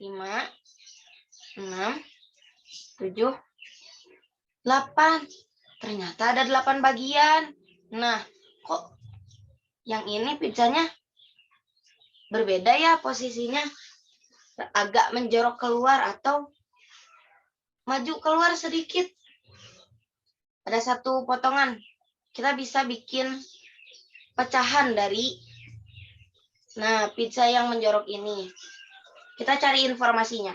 5, 6, 7, 8. Ternyata ada 8 bagian. Nah, kok yang ini pizzanya berbeda ya posisinya? Agak menjorok keluar atau maju keluar sedikit. Ada satu potongan. Kita bisa bikin pecahan dari pizza yang menjorok ini. Kita cari informasinya.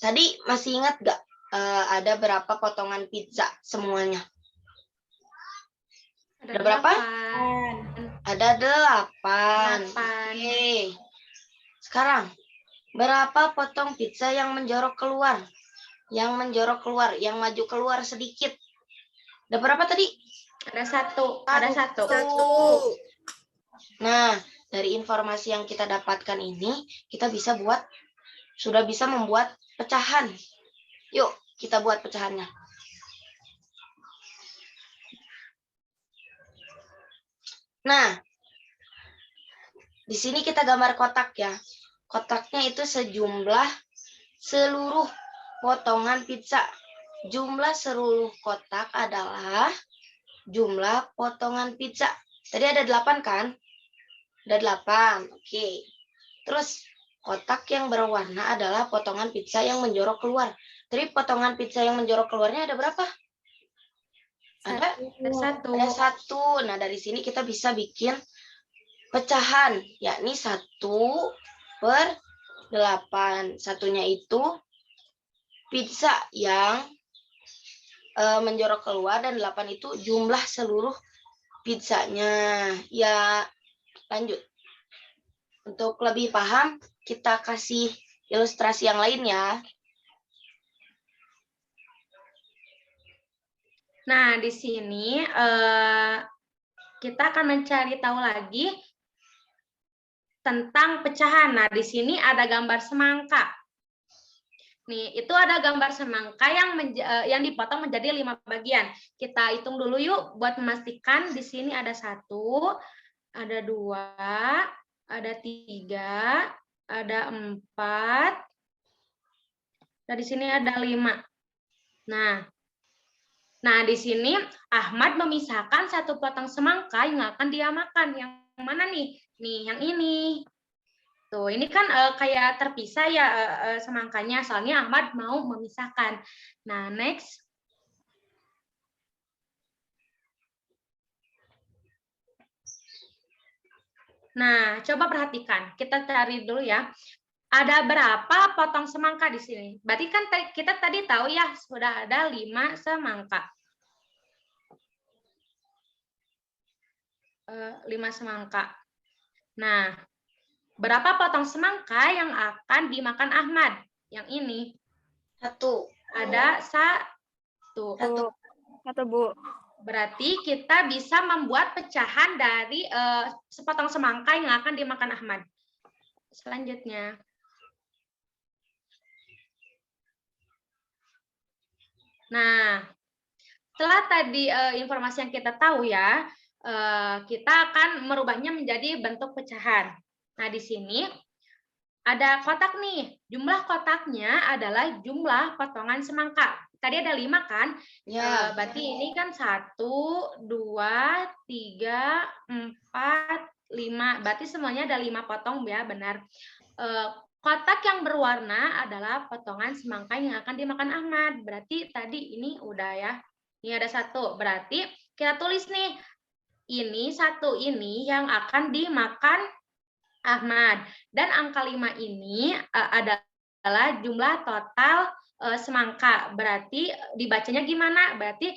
Tadi masih ingat gak ada berapa potongan pizza semuanya? Ada berapa? 8. Ada 8. 8. Oke. Sekarang, berapa potong pizza yang menjorok keluar? Yang menjorok keluar, yang maju keluar sedikit. Ada berapa tadi? Ada 1. Ada 1. Nah, dari informasi yang kita dapatkan ini, kita sudah bisa membuat pecahan. Yuk, kita buat pecahannya. Nah, di sini kita gambar kotak ya. Kotaknya itu seluruh potongan pizza. Jumlah seluruh kotak adalah jumlah potongan pizza. Tadi ada 8 kan? Ada 8. Oke. Terus kotak yang berwarna adalah potongan pizza yang menjorok keluar. Jadi potongan pizza yang menjorok keluarnya ada berapa? Ada 1. Ada 1. Nah, dari sini kita bisa bikin pecahan, yakni 1/8. Satunya itu pizza yang menjorok keluar dan 8 itu jumlah seluruh pizzanya. Ya, lanjut. Untuk lebih paham, kita kasih ilustrasi yang lain ya. Nah, di sini kita akan mencari tahu lagi tentang pecahan. Nah, di sini ada gambar semangka. Nih, itu ada gambar semangka yang dipotong menjadi 5 bagian. Kita hitung dulu yuk buat memastikan. Di sini ada 1, ada 2, ada 3, ada 4, dan di sini ada 5. Nah, di sini Ahmad memisahkan 1 potong semangka yang akan dia makan. Yang mana nih? Nih, yang ini. Tuh, ini kan kayak terpisah ya semangkanya, soalnya Ahmad mau memisahkan. Nah, next. Nah, coba perhatikan. Kita cari dulu ya. Ada berapa potong semangka di sini? Berarti kan kita tadi tahu ya, sudah ada 5 semangka. 5 semangka. Nah, berapa potong semangka yang akan dimakan Ahmad? Yang ini. 1. Ada 1. 1, Bu. Berarti kita bisa membuat pecahan dari sepotong semangka yang akan dimakan Ahmad. Selanjutnya. Nah, setelah tadi informasi yang kita tahu ya, kita akan merubahnya menjadi bentuk pecahan. Nah, di sini ada kotak nih. Jumlah kotaknya adalah jumlah potongan semangka. Tadi ada 5 kan? Ya. Berarti ini kan 1, 2, 3, 4, 5. Berarti semuanya ada 5 potong ya, benar. Kotak yang berwarna adalah potongan semangka yang akan dimakan Ahmad. Berarti tadi ini udah ya. Ini ada 1. Berarti kita tulis nih. Ini 1 ini yang akan dimakan Ahmad. Dan angka 5 ini adalah jumlah total semangka. Berarti dibacanya gimana? Berarti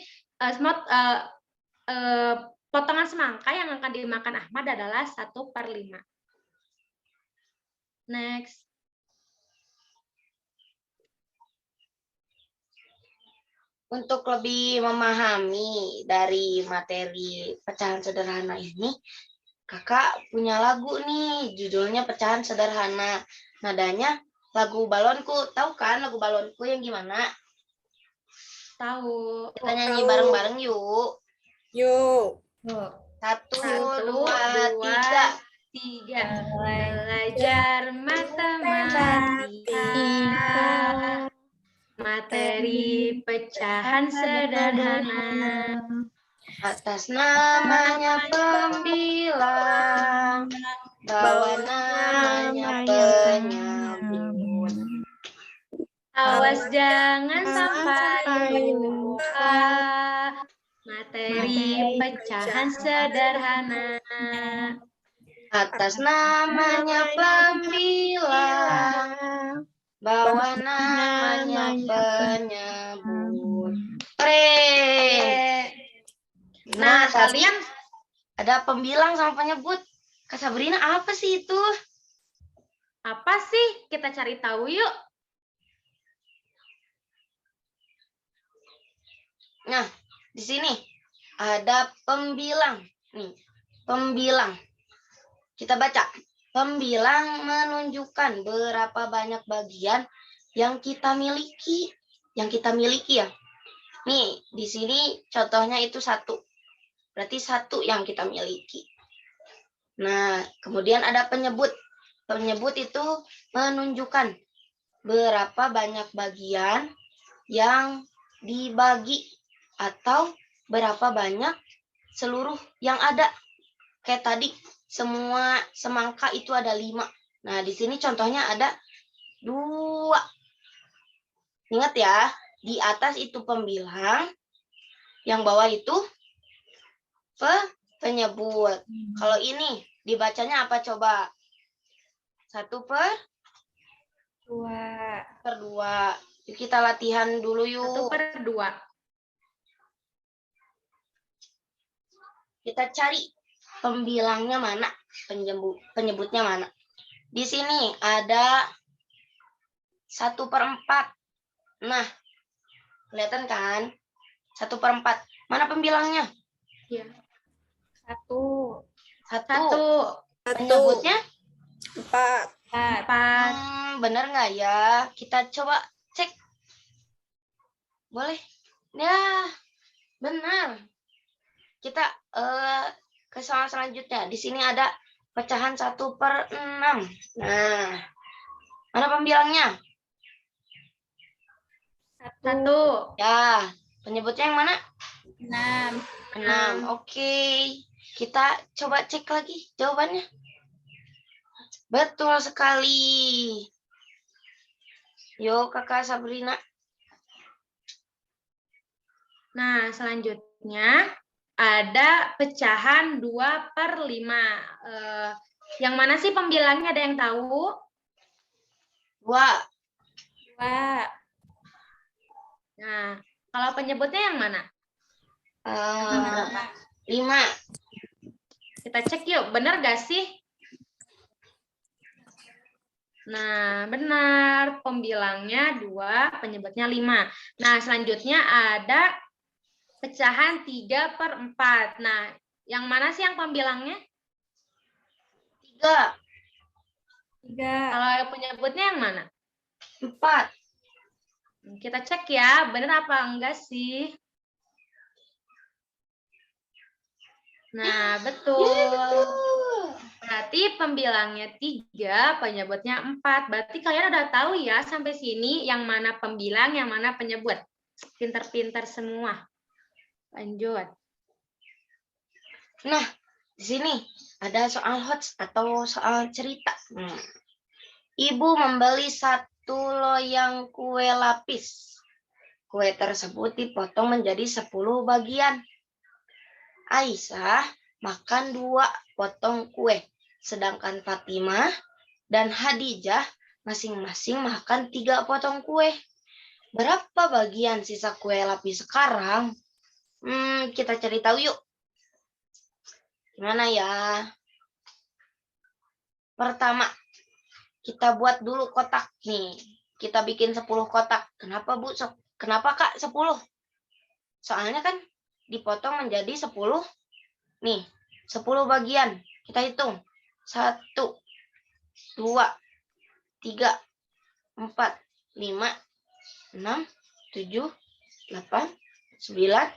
potongan semangka yang akan dimakan Ahmad adalah 1/5. Next. Untuk lebih memahami dari materi pecahan sederhana ini, Kakak punya lagu nih, judulnya Pecahan Sederhana. Nadanya lagu Balonku. Tahu kan lagu Balonku yang gimana? Tahu. Kita nyanyi bareng-bareng yuk. Yuk. 1, Belajar matematika, materi pecahan sederhana. Atas namanya pembilang, bawah namanya penyebut. Awas jangan sampai lupa, materi pecahan sederhana. Atas namanya pembilang, bawah namanya penyebut. Nah, tadi kalian ada pembilang sama penyebut. Kak Sabrina, apa sih itu? apa sih? Kita cari tahu yuk. Nah, di sini ada pembilang. Nih, pembilang. Kita baca. Pembilang menunjukkan berapa banyak bagian yang kita miliki. Yang kita miliki ya. Nih, di sini contohnya itu 1. Berarti 1 yang kita miliki. Nah, kemudian ada penyebut. Penyebut itu menunjukkan berapa banyak bagian yang dibagi atau berapa banyak seluruh yang ada. Kayak tadi, semua semangka itu ada 5. Nah, di sini contohnya ada 2. Ingat ya, di atas itu pembilang, yang bawah itu penyebut. Kalau ini dibacanya apa coba? 1/2. Yuk kita latihan dulu yuk. 1/2. Kita cari pembilangnya mana, penyebutnya mana. Di sini ada 1/4. Nah, kelihatan kan? 1/4. Mana pembilangnya? Iya. 1. 1. Penyebutnya? 4. 4. Benar nggak ya? Kita coba cek. Boleh? Ya, benar. Kita ke soal selanjutnya. Di sini ada pecahan 1/6. Nah, mana pembilangnya? 1. Ya, penyebutnya yang mana? 6. 6. Oke. Kita coba cek lagi jawabannya. Betul sekali. Yuk, Kakak Sabrina. Nah, selanjutnya ada pecahan 2/5. Yang mana sih pembilangnya, ada yang tahu? 2. 2. Nah, kalau penyebutnya yang mana? 5. Kita cek yuk, benar gak sih? Nah, benar. Pembilangnya 2, penyebutnya 5. Nah, selanjutnya ada pecahan 3/4. Nah, yang mana sih yang pembilangnya? 3. 3. Kalau penyebutnya yang mana? 4. Kita cek ya, benar apa enggak sih? Nah, betul. Berarti pembilangnya 3, penyebutnya 4. Berarti kalian udah tahu ya sampai sini yang mana pembilang, yang mana penyebut. Pinter-pinter semua. Lanjut. Nah, di sini ada soal hots atau soal cerita. Ibu membeli 1 loyang kue lapis. Kue tersebut dipotong menjadi 10 bagian. Aisyah makan 2 potong kue, sedangkan Fatimah dan Hadijah masing-masing makan 3 potong kue. Berapa bagian sisa kue lapis sekarang? Kita cari tahu yuk. Gimana ya? Pertama, kita buat dulu kotak nih. Kita bikin 10 kotak. Kenapa, Bu? Kenapa, Kak, 10? Soalnya kan dipotong menjadi 10. Nih, 10 bagian. Kita hitung. 1, 2, 3, 4, 5, 6, 7, 8, 9,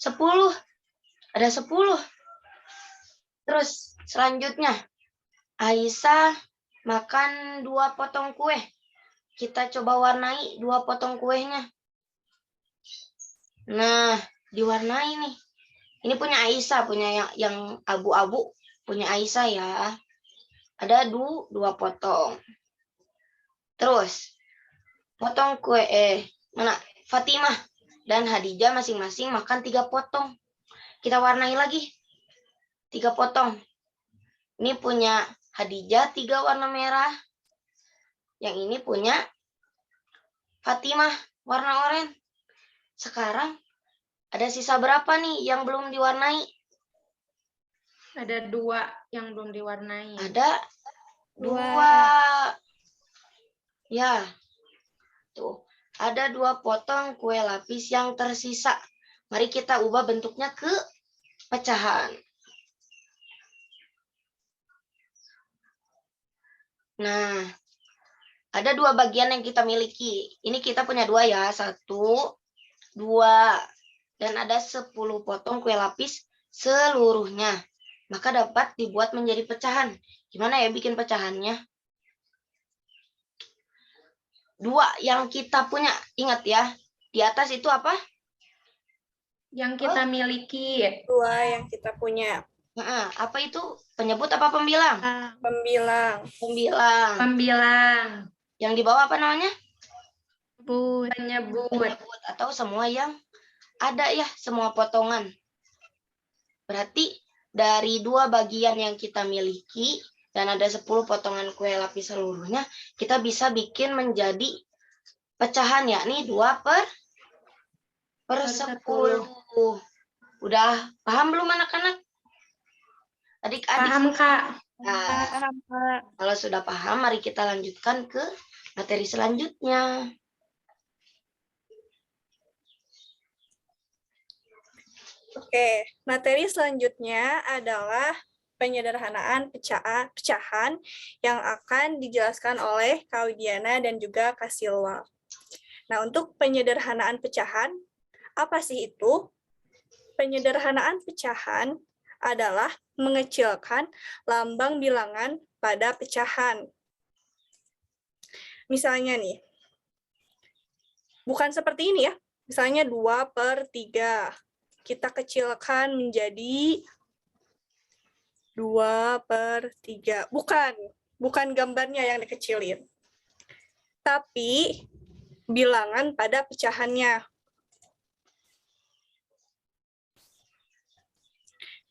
10. Ada 10. Terus selanjutnya Aisyah makan 2 potong kue. Kita coba warnai 2 potong kuenya. Nah, diwarnai nih. Ini punya Aisyah, punya yang abu-abu. Punya Aisyah ya. Ada 2 potong. Terus, potong kue, mana? Fatimah dan Hadijah masing-masing makan 3 potong. Kita warnai lagi. 3 potong. Ini punya Hadijah 3 warna merah. Yang ini punya Fatimah warna oranye. Sekarang ada sisa berapa nih yang belum diwarnai? Ada 2 yang belum diwarnai. Ada 2. Ya. Tuh, ada 2 potong kue lapis yang tersisa. Mari kita ubah bentuknya ke pecahan. Nah, ada 2 bagian yang kita miliki. Ini kita punya 2 ya. 1, 2. Dan ada 10 potong kue lapis seluruhnya. Maka dapat dibuat menjadi pecahan. Gimana ya bikin pecahannya? 2 yang kita punya. Ingat ya, di atas itu apa? Yang kita miliki. 2 yang kita punya. Nah, apa itu? Penyebut apa pembilang? Pembilang. Pembilang. Pembilang. Yang di bawah apa namanya? Penyebut. Penyebut atau semua yang ada ya, semua potongan. Berarti dari 2 bagian yang kita miliki dan ada 10 potongan kue lapis seluruhnya, kita bisa bikin menjadi pecahan yakni 2 per 10. Udah paham belum anak-anak? Adik-adik? Paham, Kak. Nah, Paham, Kak. kalau sudah paham, mari kita lanjutkan ke materi selanjutnya. Oke, materi selanjutnya adalah penyederhanaan pecahan yang akan dijelaskan oleh Kak Widiana dan juga Kak Silwa. Nah, untuk penyederhanaan pecahan, apa sih itu? Penyederhanaan pecahan adalah mengecilkan lambang bilangan pada pecahan. Misalnya nih, bukan seperti ini ya, misalnya 2/3. Kita kecilkan menjadi 2/3. Bukan gambarnya yang dikecilin. Tapi bilangan pada pecahannya.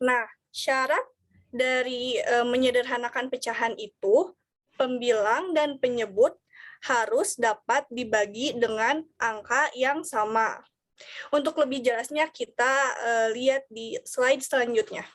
Nah, syarat dari menyederhanakan pecahan itu, pembilang dan penyebut harus dapat dibagi dengan angka yang sama. Untuk lebih jelasnya, kita lihat di slide selanjutnya.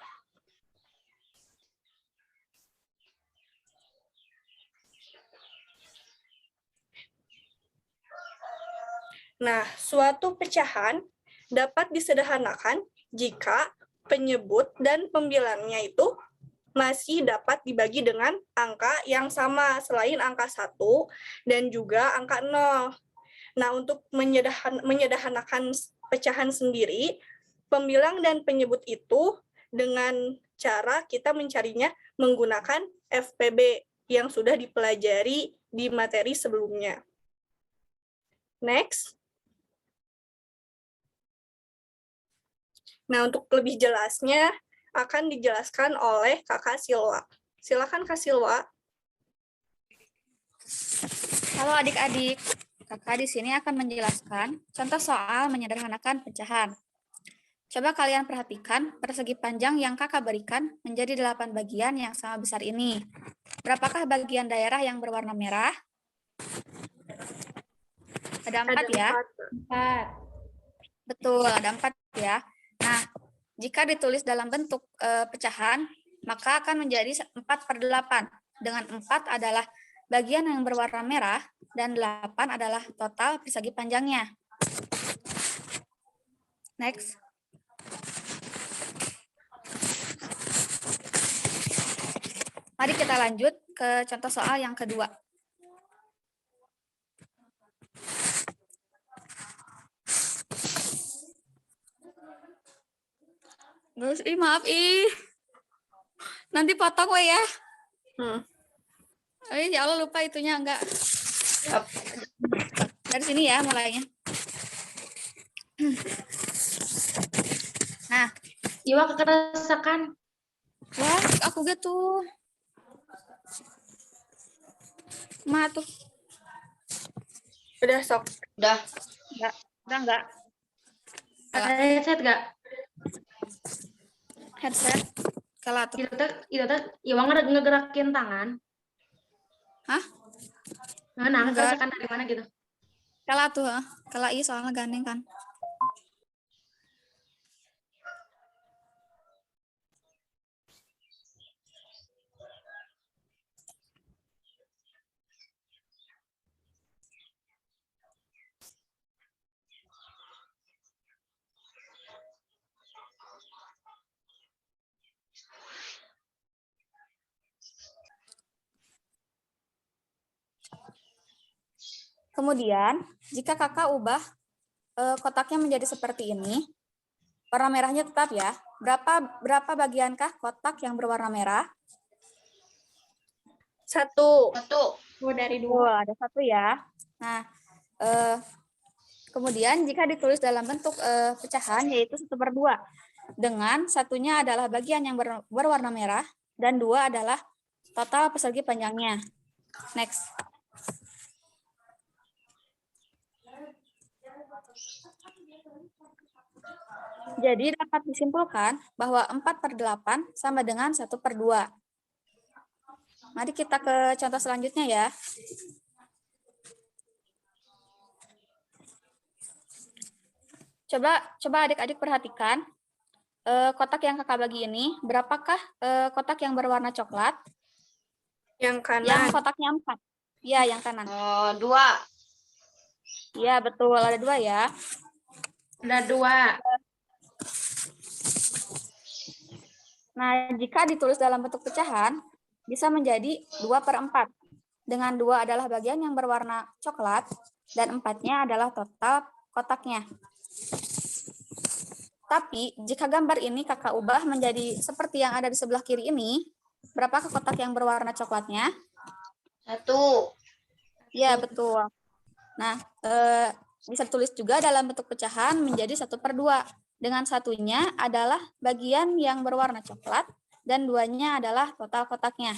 Nah, suatu pecahan dapat disederhanakan jika penyebut dan pembilangnya itu masih dapat dibagi dengan angka yang sama selain angka 1 dan juga angka 0. Nah, untuk menyederhanakan pecahan sendiri, pembilang dan penyebut itu dengan cara kita mencarinya menggunakan FPB yang sudah dipelajari di materi sebelumnya. Next. Nah, untuk lebih jelasnya akan dijelaskan oleh Kakak Silwa. Silakan Kak Silwa. Halo adik-adik, Kakak di sini akan menjelaskan contoh soal menyederhanakan pecahan. Coba kalian perhatikan persegi panjang yang Kakak berikan menjadi 8 bagian yang sama besar ini. Berapakah bagian daerah yang berwarna merah? Ada 4 ya? 4. Betul, ada 4 ya. Nah, jika ditulis dalam bentuk pecahan, maka akan menjadi 4/8. Dengan 4 adalah bagian yang berwarna merah, dan 8 adalah total persegi panjangnya. Next. Mari kita lanjut ke contoh soal yang kedua. Maaf, nanti potong we ya. Ya Allah, lupa itunya enggak. Yap. Dari sini ya mulainya. Nah, Iwa kekerasakan. wah, aku gitu. Ma tuh. Udah sok. Udah. Enggak. Ada headset gak? Headset. Kalah tuh. Itu teh Iwa ngegerakin tangan. Hah? Nah, Enggak. kekerasakan dari mana gitu? Kalah tuh, kalah iya soalnya gandeng kan. Kemudian, jika kakak ubah kotaknya menjadi seperti ini, warna merahnya tetap ya. Berapa bagiankah kotak yang berwarna merah? 1. 1. Dari Ada 1 ya. Nah, kemudian jika ditulis dalam bentuk pecahan, yaitu 1/2. Dengan satunya adalah bagian yang berwarna merah, dan 2 adalah total persegi panjangnya. Next. Jadi dapat disimpulkan bahwa 4/8 sama dengan 1/2. Mari kita ke contoh selanjutnya ya. Coba adik-adik perhatikan kotak yang kakak bagi ini. Berapakah kotak yang berwarna coklat? Yang kanan. Yang kotaknya 4. Ya, yang kanan. 2. Ya, betul. Ada 2 ya. Ada 2. Nah, jika ditulis dalam bentuk pecahan, bisa menjadi 2/4. Dengan 2 adalah bagian yang berwarna coklat, dan 4-nya adalah total kotaknya. Tapi, jika gambar ini kakak ubah menjadi seperti yang ada di sebelah kiri ini, berapakah kotak yang berwarna coklatnya? 1. Ya, betul. Nah, bisa ditulis juga dalam bentuk pecahan menjadi 1/2. Dengan satunya adalah bagian yang berwarna coklat, dan 2-nya adalah total kotaknya.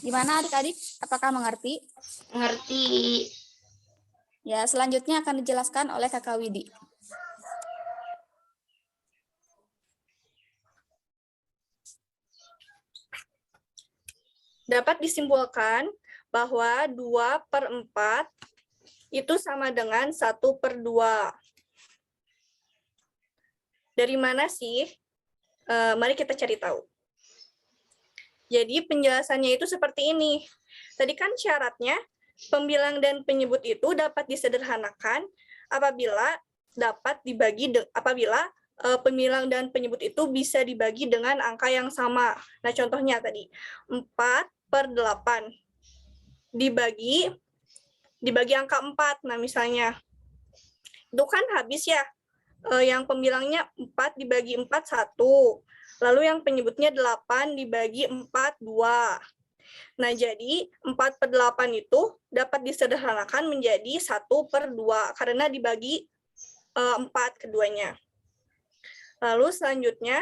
Gimana adik-adik? Apakah mengerti? Mengerti. Ya, selanjutnya akan dijelaskan oleh Kakak Widi. Dapat disimpulkan bahwa 2/4 itu sama dengan 1/2. Dari mana sih? Mari kita cari tahu. Jadi penjelasannya itu seperti ini. Tadi kan syaratnya pembilang dan penyebut itu dapat disederhanakan apabila pembilang dan penyebut itu bisa dibagi dengan angka yang sama. Nah, contohnya tadi 4/8 dibagi angka 4. Nah, misalnya itu kan habis ya. Yang pembilangnya 4 dibagi 4, 1. Lalu yang penyebutnya 8 dibagi 4, 2. Nah, jadi 4/8 itu dapat disederhanakan menjadi 1/2 karena dibagi 4 keduanya. Lalu selanjutnya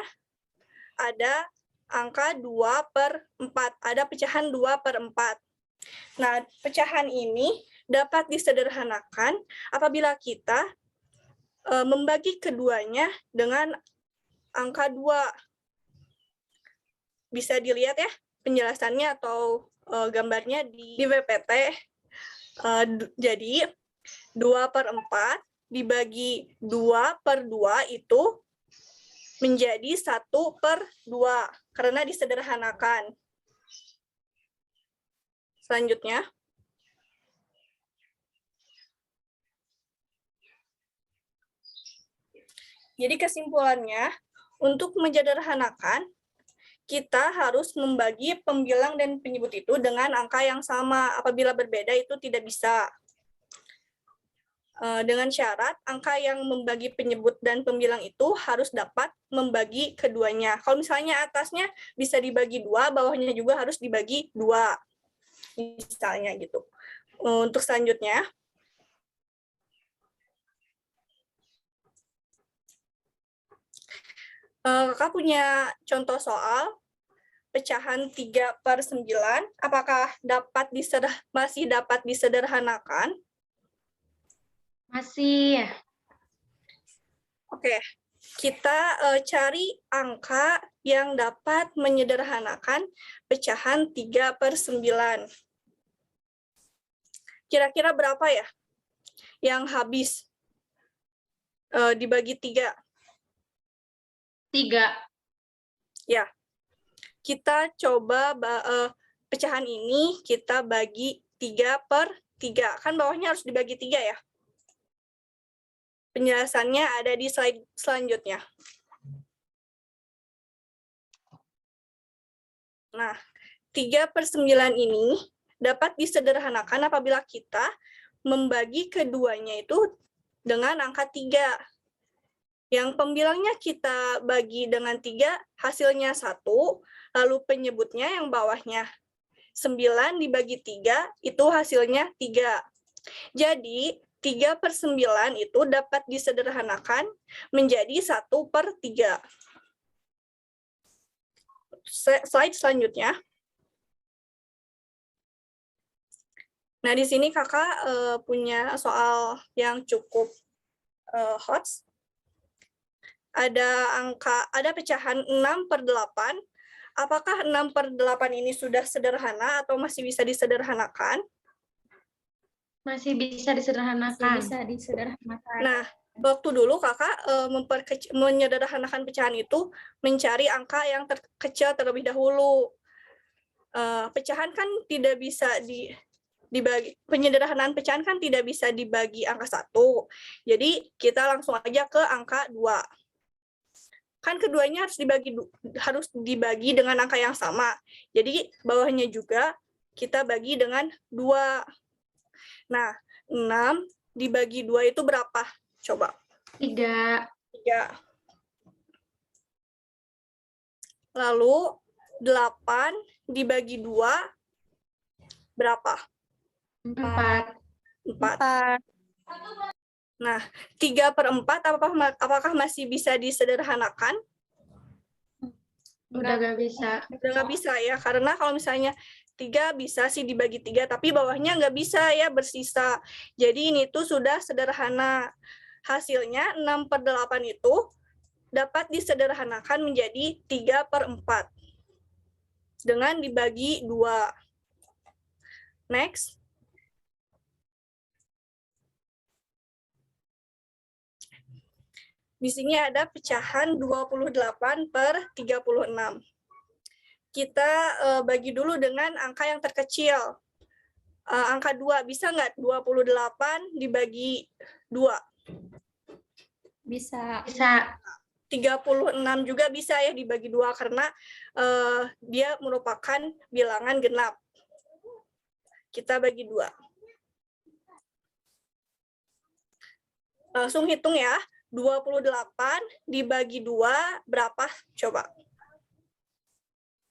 ada angka 2/4. Ada pecahan 2/4. Nah, pecahan ini dapat disederhanakan apabila kita membagi keduanya dengan angka 2. Bisa dilihat ya penjelasannya atau gambarnya di PPT. Jadi 2/4 dibagi 2/2 itu menjadi 1/2 karena disederhanakan. Selanjutnya. Jadi kesimpulannya, untuk menyederhanakan, kita harus membagi pembilang dan penyebut itu dengan angka yang sama. Apabila berbeda itu tidak bisa. Dengan syarat angka yang membagi penyebut dan pembilang itu harus dapat membagi keduanya. Kalau misalnya atasnya bisa dibagi 2, bawahnya juga harus dibagi 2. Misalnya gitu. Untuk selanjutnya, Kakak punya contoh soal pecahan 3/9. Apakah masih dapat disederhanakan? Masih. Oke, kita cari angka yang dapat menyederhanakan pecahan 3/9. Kira-kira berapa ya yang habis dibagi 3? 3. Ya, kita coba pecahan ini kita bagi 3/3. Kan bawahnya harus dibagi 3 ya. Penjelasannya ada di slide selanjutnya. Nah, 3/9 ini dapat disederhanakan apabila kita membagi keduanya itu dengan angka 3. Yang pembilangnya kita bagi dengan 3, hasilnya 1, lalu penyebutnya yang bawahnya 9 dibagi 3, itu hasilnya 3. Jadi, 3/9 itu dapat disederhanakan menjadi 1/3. Slide selanjutnya. Nah, di sini kakak punya soal yang cukup hot. Ada pecahan 6/8. Apakah 6/8 ini sudah sederhana atau masih bisa disederhanakan? Masih bisa disederhanakan. Nah, waktu dulu kakak menyederhanakan pecahan itu mencari angka yang terkecil terlebih dahulu. Pecahan kan tidak bisa dibagi, penyederhanaan pecahan kan tidak bisa dibagi angka 1. Jadi kita langsung aja ke angka 2. Kan keduanya harus dibagi dengan angka yang sama. Jadi bawahnya juga kita bagi dengan 2. Nah, 6 dibagi 2 itu berapa? Coba. 3. Lalu 8 dibagi 2 berapa? 4. Nah, 3/4 apakah masih bisa disederhanakan? Udah nggak bisa. Udah nggak bisa ya, karena kalau misalnya 3 bisa sih dibagi 3, tapi bawahnya nggak bisa ya, bersisa. Jadi ini tuh sudah sederhana. Hasilnya 6/8 itu dapat disederhanakan menjadi 3/4 dengan dibagi 2. Next. Di sini ada pecahan 28/36. Kita bagi dulu dengan angka yang terkecil. Angka 2, bisa nggak 28 dibagi 2? Bisa. 36 juga bisa ya dibagi 2, karena dia merupakan bilangan genap. Kita bagi 2. Langsung hitung ya, 28 dibagi 2 berapa? Coba.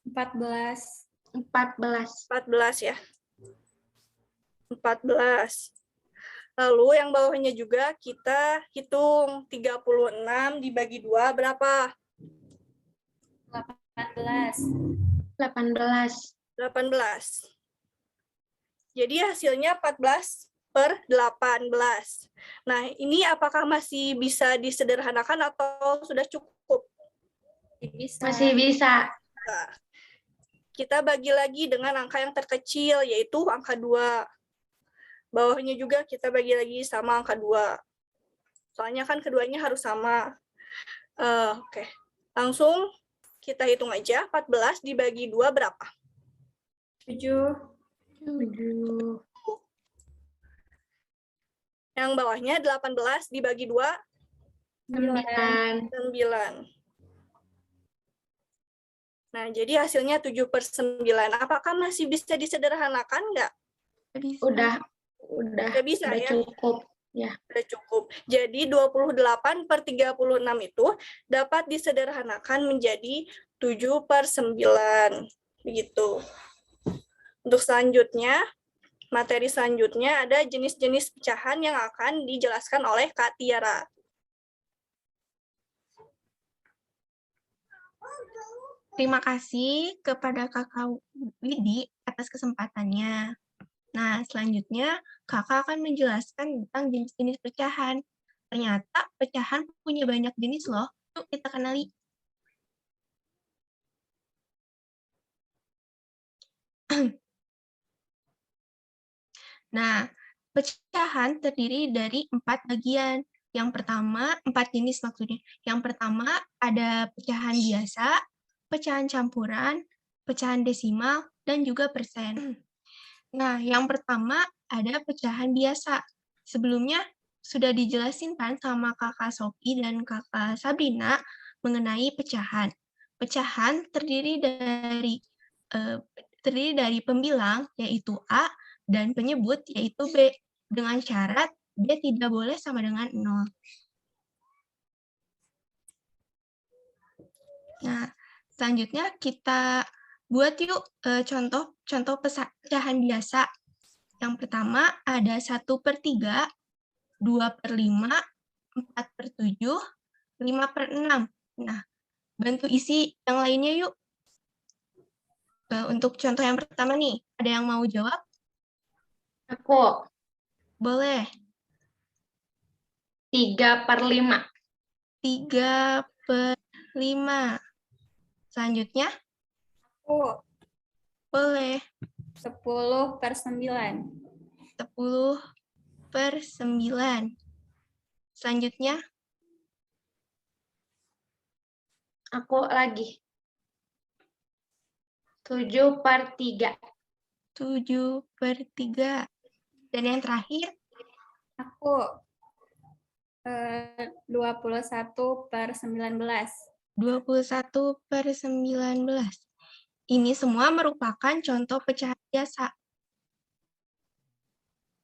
14 ya. 14. Lalu yang bawahnya juga kita hitung 36 dibagi 2 berapa? 18. Jadi hasilnya 14/18. Nah, ini apakah masih bisa disederhanakan atau sudah cukup? Masih bisa. Nah, kita bagi lagi dengan angka yang terkecil, yaitu angka 2. Bawahnya juga kita bagi lagi sama angka 2. Soalnya kan keduanya harus sama. Oke. Langsung kita hitung aja, 14 dibagi 2 berapa? 7. Yang bawahnya 18 dibagi 2? 9. Nah, jadi hasilnya 7/9. Apakah masih bisa disederhanakan nggak? Udah Nggak bisa udah ya? cukup. Ya. Sudah cukup. Jadi 28/36 itu dapat disederhanakan menjadi 7/9. Begitu. Untuk selanjutnya, materi selanjutnya ada jenis-jenis pecahan yang akan dijelaskan oleh Kak Tiara. Terima kasih kepada Kakak Widi atas kesempatannya. Nah, selanjutnya Kakak akan menjelaskan tentang jenis-jenis pecahan. Ternyata pecahan punya banyak jenis loh. Yuk kita kenali. Nah, pecahan terdiri dari 4 bagian. Yang pertama, 4 jenis maksudnya. Yang pertama ada pecahan biasa, pecahan campuran, pecahan desimal, dan juga persen. Nah, yang pertama ada pecahan biasa. Sebelumnya sudah dijelasin kan sama Kakak Sophie dan Kakak Sabrina mengenai pecahan. Pecahan terdiri dari pembilang yaitu A dan penyebut yaitu B dengan syarat B tidak boleh sama dengan 0. Nah, selanjutnya kita buat yuk contoh pecahan biasa. Yang pertama ada 1/3, 2/5, 4/7, 5/6. Nah, bantu isi yang lainnya yuk. Untuk contoh yang pertama nih, ada yang mau jawab? Aku Boleh. 3/5. 3/5. Selanjutnya, Aku boleh. 10/9. 10/9. Selanjutnya, Aku lagi. 7/3. 7/3. Dan yang terakhir, Aku 21/19. 21/19. Ini semua merupakan contoh pecahan biasa.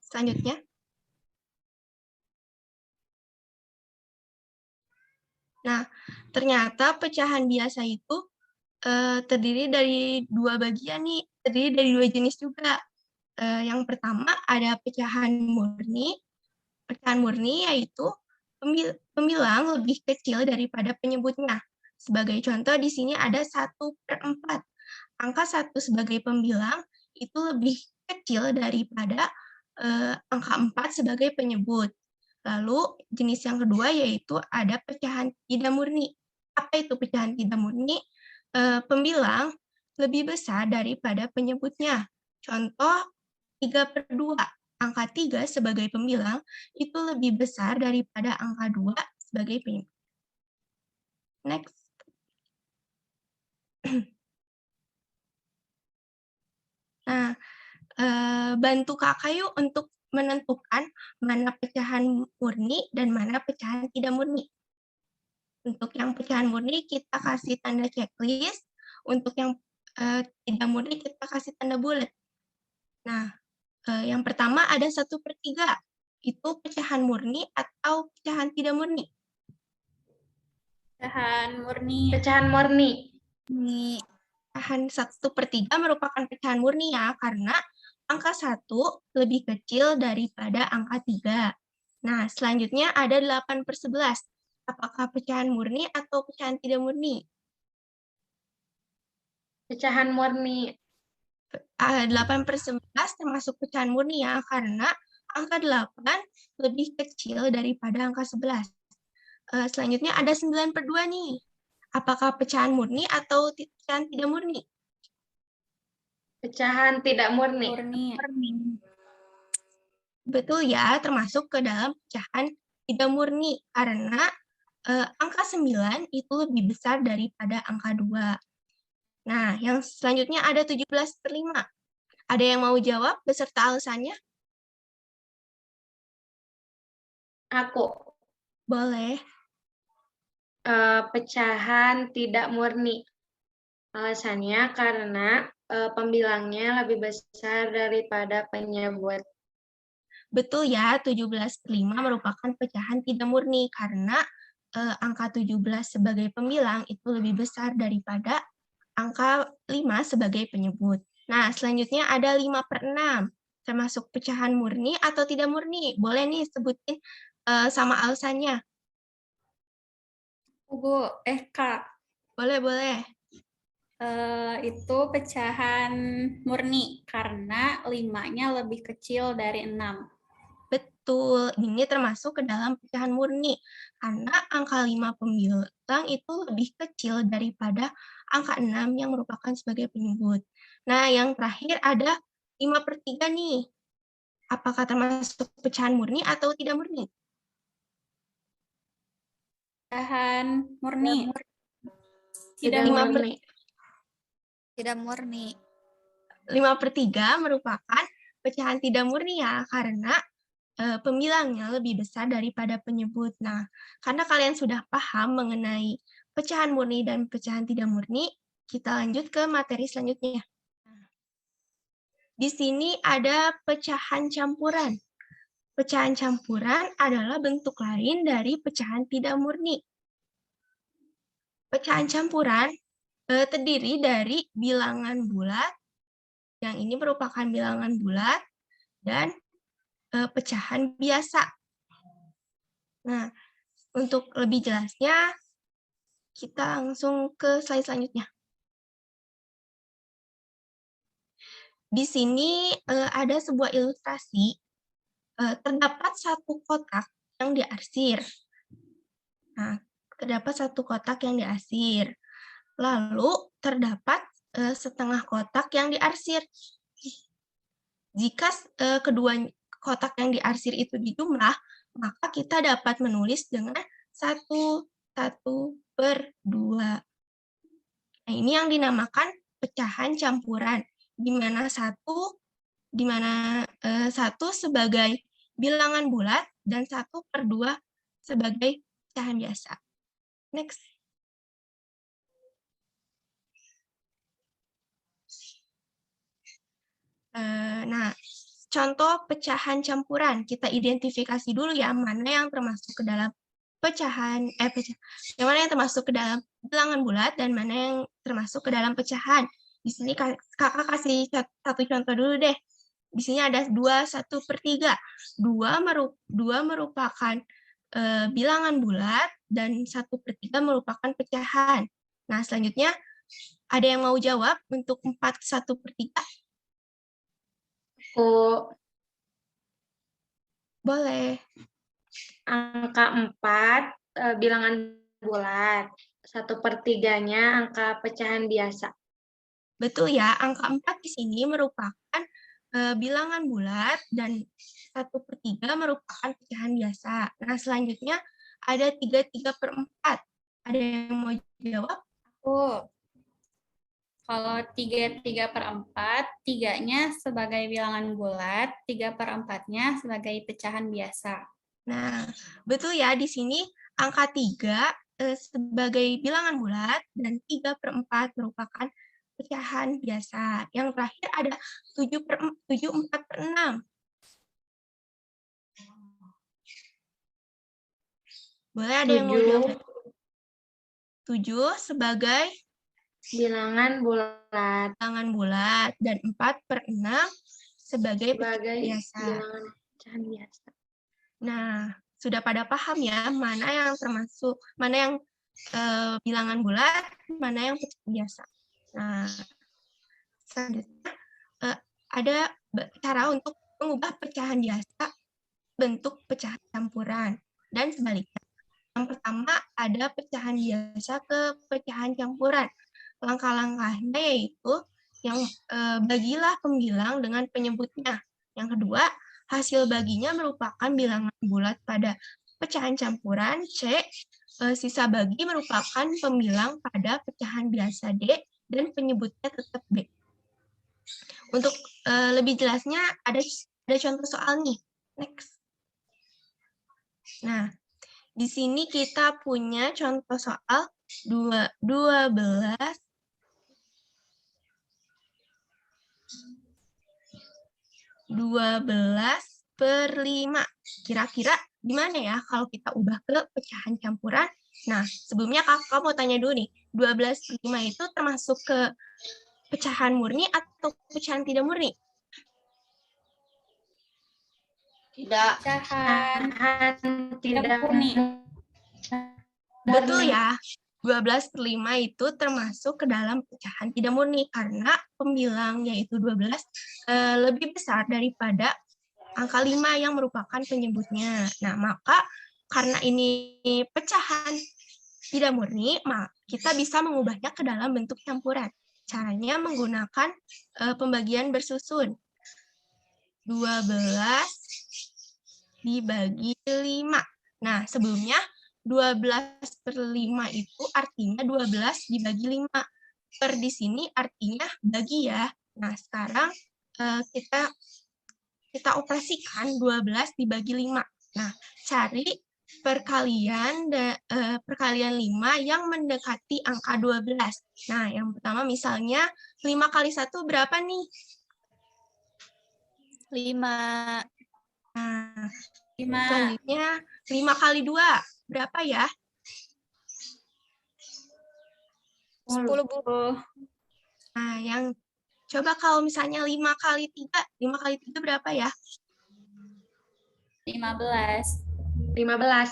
Selanjutnya, nah, ternyata pecahan biasa itu terdiri dari 2 bagian nih, terdiri dari 2 jenis juga. Yang pertama ada pecahan murni. Pecahan murni yaitu pembilang lebih kecil daripada penyebutnya. Sebagai contoh di sini ada 1/4. Angka 1 sebagai pembilang itu lebih kecil daripada angka 4 sebagai penyebut. Lalu jenis yang kedua yaitu ada pecahan tidak murni. Apa itu pecahan tidak murni? Pembilang lebih besar daripada penyebutnya. Contoh 3/2. Angka 3 sebagai pembilang itu lebih besar daripada angka 2 sebagai penyebut. Next. Nah, bantu kakak yuk untuk menentukan mana pecahan murni dan mana pecahan tidak murni. Untuk yang pecahan murni kita kasih tanda checklist, untuk yang tidak murni kita kasih tanda bulat. Nah, yang pertama ada 1/3. Itu pecahan murni atau pecahan tidak murni? Pecahan murni. Pecahan murni. Pecahan 1/3 merupakan pecahan murni ya, karena angka 1 lebih kecil daripada angka 3. Nah, selanjutnya ada 8/11. Apakah pecahan murni atau pecahan tidak murni? Pecahan murni. 8/11 termasuk pecahan murni ya, karena angka 8 lebih kecil daripada angka 11. Selanjutnya ada 9/2 nih. Apakah pecahan murni atau pecahan tidak murni? Pecahan tidak murni. Betul ya, termasuk ke dalam pecahan tidak murni, karena angka 9 itu lebih besar daripada angka 2. Nah, yang selanjutnya ada 17/5. Ada yang mau jawab beserta alasannya? Aku. Boleh. Pecahan tidak murni. Alasannya karena pembilangnya lebih besar daripada penyebut. Betul ya, 17/5 merupakan pecahan tidak murni karena angka 17 sebagai pembilang itu lebih besar daripada angka 5 sebagai penyebut. Nah, selanjutnya ada 5/6, termasuk pecahan murni atau tidak murni. Boleh nih sebutin sama alasannya. Kak, Boleh. itu pecahan murni karena 5-nya lebih kecil dari 6. Betul, ini termasuk ke dalam pecahan murni. Karena angka 5 pembilang itu lebih kecil daripada angka 6 yang merupakan sebagai penyebut. Nah, yang terakhir ada 5/3 nih. Apakah termasuk pecahan murni atau tidak murni? Pecahan murni. Tidak Lima per- murni. Tidak murni. 5/3 merupakan pecahan tidak murni ya, karena pembilangnya lebih besar daripada penyebut. Nah, karena kalian sudah paham mengenai pecahan murni dan pecahan tidak murni, kita lanjut ke materi selanjutnya. Di sini ada pecahan campuran. Pecahan campuran adalah bentuk lain dari pecahan tidak murni. Pecahan campuran terdiri dari bilangan bulat, yang ini merupakan bilangan bulat, dan pecahan biasa. Nah, untuk lebih jelasnya, kita langsung ke slide selanjutnya. Di sini ada sebuah ilustrasi, terdapat satu kotak yang diarsir. Nah, terdapat satu kotak yang diarsir. Lalu terdapat setengah kotak yang diarsir. Jika kedua kotak yang diarsir itu dijumlah, maka kita dapat menulis dengan 1/2. Nah, ini yang dinamakan pecahan campuran, di mana satu sebagai bilangan bulat dan 1/2 sebagai pecahan biasa. Next. Nah, contoh pecahan campuran, kita identifikasi dulu ya, mana yang termasuk ke dalam yang mana yang termasuk ke dalam bilangan bulat dan mana yang termasuk ke dalam pecahan. Di sini kakak kasih satu contoh dulu deh. Di sini ada 2/1/3. 2 merupakan bilangan bulat dan 1/3 merupakan pecahan. Nah, selanjutnya ada yang mau jawab untuk 4/1/3? Boleh. Angka 4 bilangan bulat, 1/3-nya angka pecahan biasa. Betul ya, angka 4 di sini merupakan bilangan bulat dan 1/3 merupakan pecahan biasa. Nah, selanjutnya ada 3/4. Ada yang mau jawab? Kalau 3/4, 3-nya sebagai bilangan bulat, 3/4-nya sebagai pecahan biasa. Nah, betul ya, di sini angka 3 sebagai bilangan bulat dan 3/4 merupakan pecahan biasa. Yang terakhir ada 7/4/6. Boleh ada yang mau jawab? 7 sebagai bilangan bulat dan 4/6 sebagai pecahan sebagai biasa. bilangan pecahan biasa. Nah, sudah pada paham ya mana yang termasuk, mana yang bilangan bulat, mana yang pecahan biasa. Nah, selanjutnya ada cara untuk mengubah pecahan biasa bentuk pecahan campuran dan sebaliknya. Yang pertama ada pecahan biasa ke pecahan campuran. Langkah-langkahnya yaitu yang bagilah pembilang dengan penyebutnya. Yang kedua, hasil baginya merupakan bilangan bulat pada pecahan campuran. C, sisa bagi merupakan pembilang pada pecahan biasa D dan penyebutnya tetap B. Untuk lebih jelasnya ada contoh soal nih. Next. Nah, di sini kita punya contoh soal 12 12 3/5. Kira-kira gimana ya kalau kita ubah ke pecahan campuran? Nah, sebelumnya kakak mau tanya dulu nih, 12/5 itu termasuk ke pecahan murni atau pecahan tidak murni? Tidak. Pecahan Pecahan tidak tidak murni. Betul ya, 12/5 itu termasuk ke dalam pecahan tidak murni karena pembilang yaitu 12 lebih besar daripada angka 5 yang merupakan penyebutnya. Nah, maka karena ini pecahan tidak murni, kita bisa mengubahnya ke dalam bentuk campuran. Caranya menggunakan pembagian bersusun. 12 dibagi 5. Nah, sebelumnya 12/5 itu artinya 12 dibagi 5. Per di sini artinya bagi ya. Nah, sekarang kita operasikan 12 dibagi 5. Nah, cari perkalian 5 yang mendekati angka 12. Nah, yang pertama misalnya 5 kali 1 berapa nih? 5. Nah, 5. selanjutnya 5 kali 2 berapa ya? 10, Bu. Nah, yang coba kalau misalnya 5 kali 3 berapa ya? 15. 15.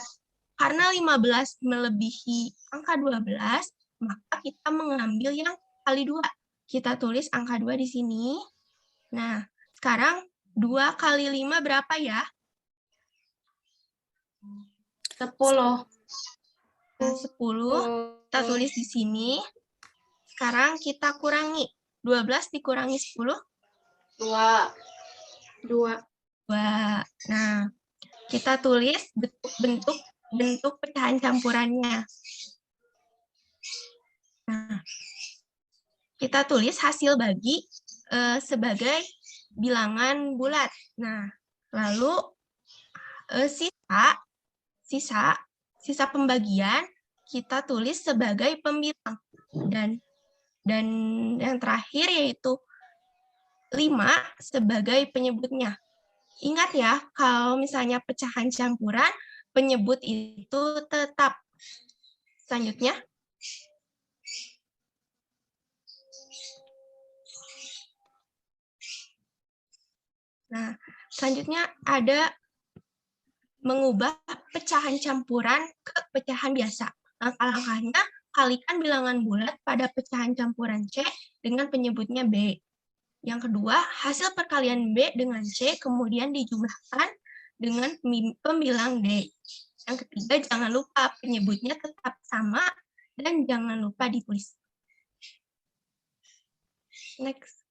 Karena 15 melebihi angka 12, maka kita mengambil yang kali 2. Kita tulis angka 2 di sini. Nah, sekarang 2 kali 5 berapa ya? 10. Nah, 10 kita tulis di sini. Sekarang kita kurangi. 12 dikurangi 10? 2. 2. Nah, kita tulis bentuk pecahan campurannya. Nah, kita tulis hasil bagi sebagai bilangan bulat. Nah, lalu sisa pembagian kita tulis sebagai pembilang. Dan yang terakhir yaitu 5 sebagai penyebutnya. Ingat ya, kalau misalnya pecahan campuran, penyebut itu tetap. Selanjutnya. Nah, selanjutnya ada mengubah pecahan campuran ke pecahan biasa. Langkah-langkahnya, kalikan bilangan bulat pada pecahan campuran C dengan penyebutnya B. Yang kedua, hasil perkalian B dengan C kemudian dijumlahkan dengan pembilang D. Yang ketiga, jangan lupa penyebutnya tetap sama dan jangan lupa ditulis. Next.